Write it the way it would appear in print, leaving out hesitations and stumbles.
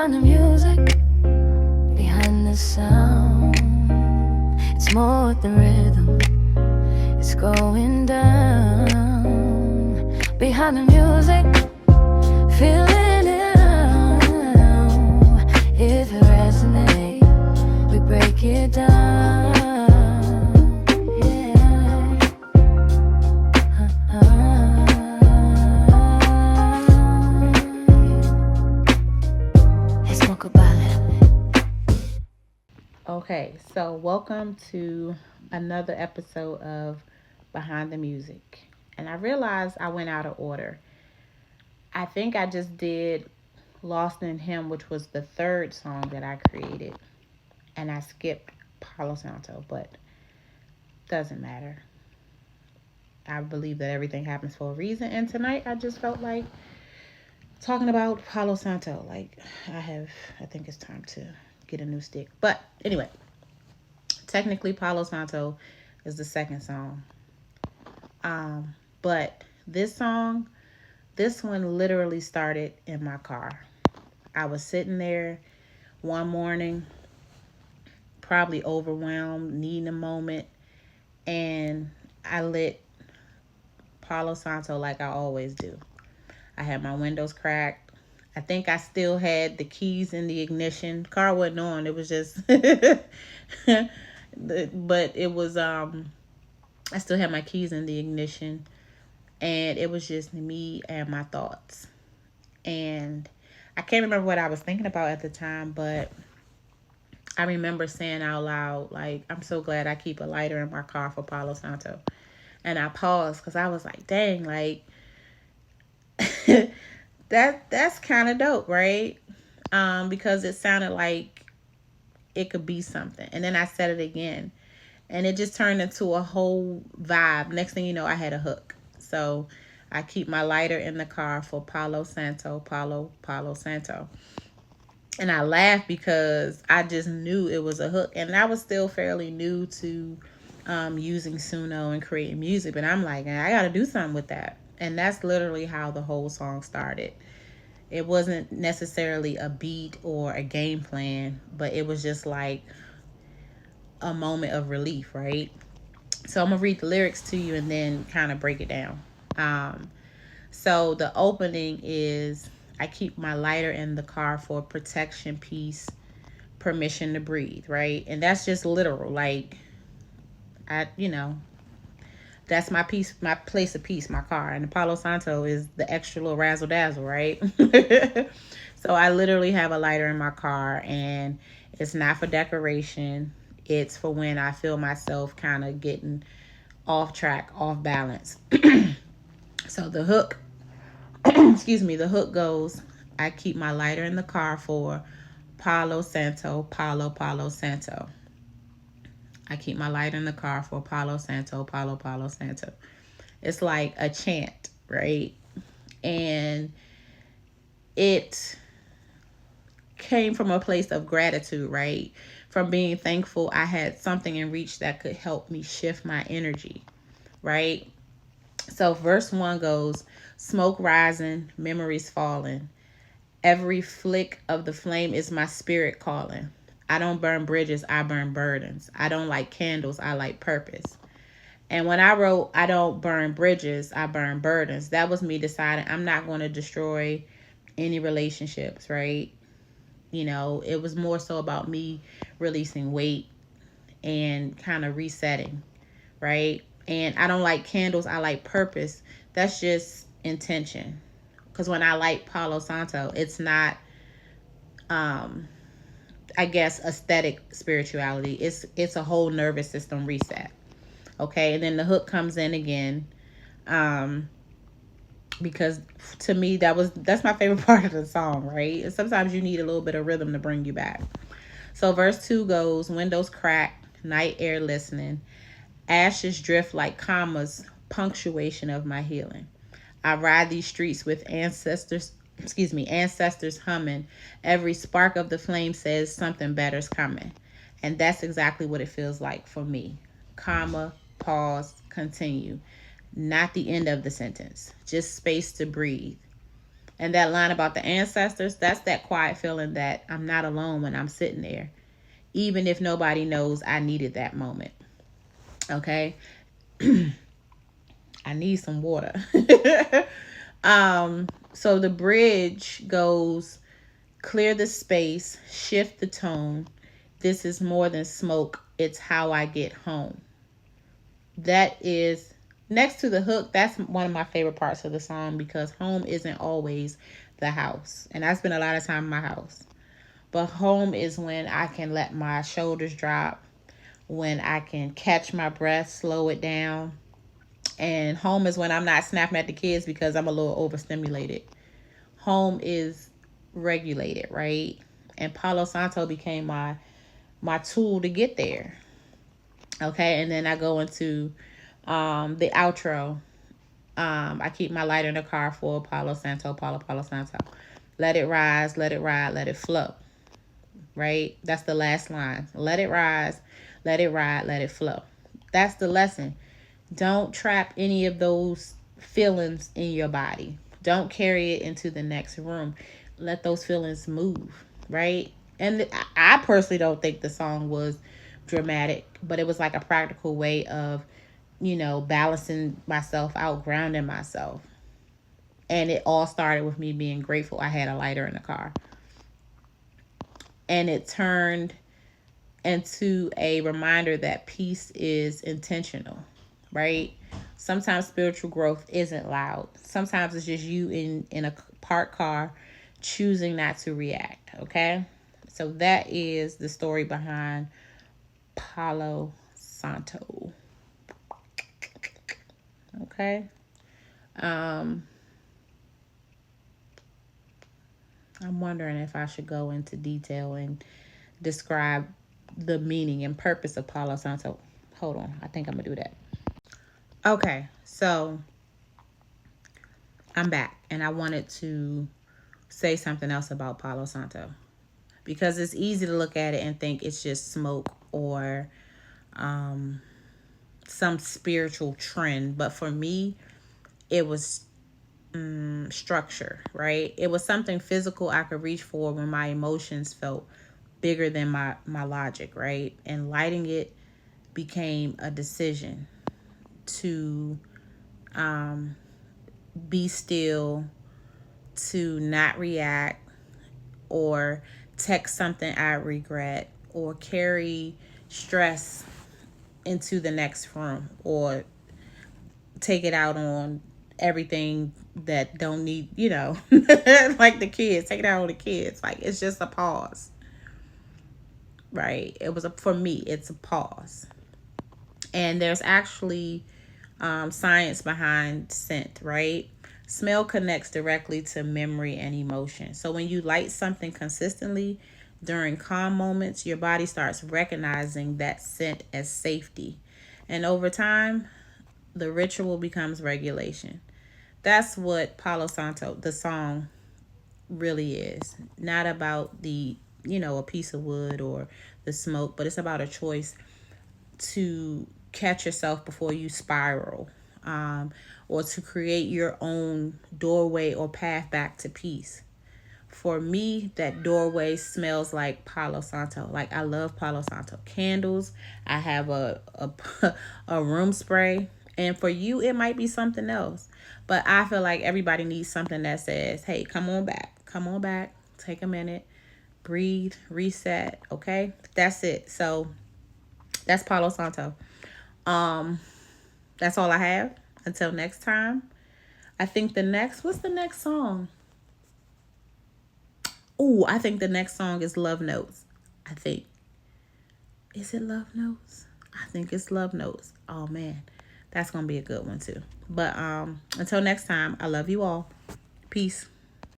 Behind the music, behind the sound, it's more with the rhythm, it's going down. Behind the music, feeling it now. If it resonates, we break it down. Yeah. Let's smoke about it. Okay, so welcome to another episode of Behind the Music. And I realized I went out of order. I think I just did Lost in Him, which was the third song that I created. And I skipped Palo Santo, but doesn't matter. I believe that everything happens for a reason. And tonight I just felt like talking about Palo Santo. Like I think it's time to get a new stick. But anyway, technically Palo Santo is the second song. But this one literally started in my car. I was sitting there one morning, probably overwhelmed, needing a moment, and I lit Palo Santo like I always do. I had my windows cracked. I think I still had the keys in the ignition. Car wasn't on. It was just but it was I still had my keys in the ignition, and it was just me and my thoughts. And I can't remember what I was thinking about at the time, but I remember saying out loud, like, I'm so glad I keep a lighter in my car for Palo Santo. And I paused because I was like, dang, like, that's kind of dope, right? Because it sounded like it could be something. And then I said it again, and it just turned into a whole vibe. Next thing you know, I had a hook. So I keep my lighter in the car for Palo Santo, Palo Santo. And I laughed because I just knew it was a hook. And I was still fairly new to using Suno and creating music. But I'm like, I got to do something with that. And that's literally how the whole song started. It wasn't necessarily a beat or a game plan, but it was just like a moment of relief, right? So I'm going to read the lyrics to you and then kind of break it down. So the opening is, I keep my lighter in the car for protection, peace, permission to breathe, right? And that's just literal. Like, that's my peace, my place of peace, my car. And the Palo Santo is the extra little razzle dazzle, right? So I literally have a lighter in my car, and it's not for decoration. It's for when I feel myself kind of getting off track, off balance. So the hook, the hook goes, I keep my lighter in the car for Palo Santo, Palo Santo. I keep my lighter in the car for Palo Santo, Palo Santo. It's like a chant, right? And it came from a place of gratitude, right? From being thankful I had something in reach that could help me shift my energy, right? So verse 1 goes, smoke rising, memories falling. Every flick of the flame is my spirit calling. I don't burn bridges, I burn burdens. I don't light candles, I light purpose. And when I wrote, I don't burn bridges, I burn burdens, that was me deciding I'm not going to destroy any relationships, right? It was more so about me releasing weight and kind of resetting, right? And I don't like candles, I like purpose. That's just intention. Because when I light Palo Santo, it's not, I guess, aesthetic spirituality. It's a whole nervous system reset. Okay, and then the hook comes in again. Because to me that's my favorite part of the song, right? And sometimes you need a little bit of rhythm to bring you back. So verse 2 goes, windows crack, night air listening, ashes drift like commas, punctuation of my healing. I ride these streets with ancestors humming. Every spark of the flame says something better's coming. And that's exactly what it feels like for me. Comma, pause, continue. Not the end of the sentence, just space to breathe. And that line about the ancestors, that's that quiet feeling that I'm not alone when I'm sitting there, even if nobody knows I needed that moment. Okay. I need some water. So the bridge goes: clear the space, shift the tone. This is more than smoke, it's how I get home. That is next to the hook. That's one of my favorite parts of the song, because home isn't always the house. And I spend a lot of time in my house. But home is when I can let my shoulders drop, when I can catch my breath, slow it down. And home is when I'm not snapping at the kids because I'm a little overstimulated. Home is regulated, right? And Palo Santo became my tool to get there. Okay, and then I go into the outro. I keep my lighter in the car for Palo Santo, Palo Santo. Let it rise, let it ride, let it flow. Right? That's the last line. Let it rise, let it ride, let it flow. That's the lesson. Don't trap any of those feelings in your body. Don't carry it into the next room. Let those feelings move, right? And I personally don't think the song was dramatic, but it was like a practical way of, balancing myself out, grounding myself. And it all started with me being grateful I had a lighter in the car. And it turned into a reminder that peace is intentional, right? Sometimes spiritual growth isn't loud. Sometimes it's just you in a parked car choosing not to react, okay? So that is the story behind Palo Santo. Okay? I'm wondering if I should go into detail and describe the meaning and purpose of Palo Santo. Hold on. I think I'm going to do that. Okay. So I'm back, and I wanted to say something else about Palo Santo, because it's easy to look at it and think it's just smoke or some spiritual trend. But for me, it was structure, right? It was something physical I could reach for when my emotions felt bigger than my logic, right? And lighting it became a decision to be still, to not react or text something I regret or carry stress into the next room or take it out on everything that don't need, like the kids, take it out on the kids. Like, it's just a pause, right? For me, it's a pause. And there's actually science behind scent, right? Smell connects directly to memory and emotion. So when you light something consistently during calm moments, your body starts recognizing that scent as safety. And over time, the ritual becomes regulation. That's what Palo Santo, the song, really is. Not about a piece of wood or the smoke, but it's about a choice to catch yourself before you spiral, or to create your own doorway or path back to peace. For me, that doorway smells like Palo Santo. Like, I love Palo Santo candles. I have a room spray. And for you, it might be something else. But I feel like everybody needs something that says, hey, come on back. Come on back. Take a minute. Breathe. Reset. Okay? That's it. So that's Palo Santo. That's all I have. Until next time. I think what's the next song? Oh, I think the next song is Love Notes. I think. Is it Love Notes? I think it's Love Notes. Oh man. That's gonna be a good one too. But until next time, I love you all. Peace.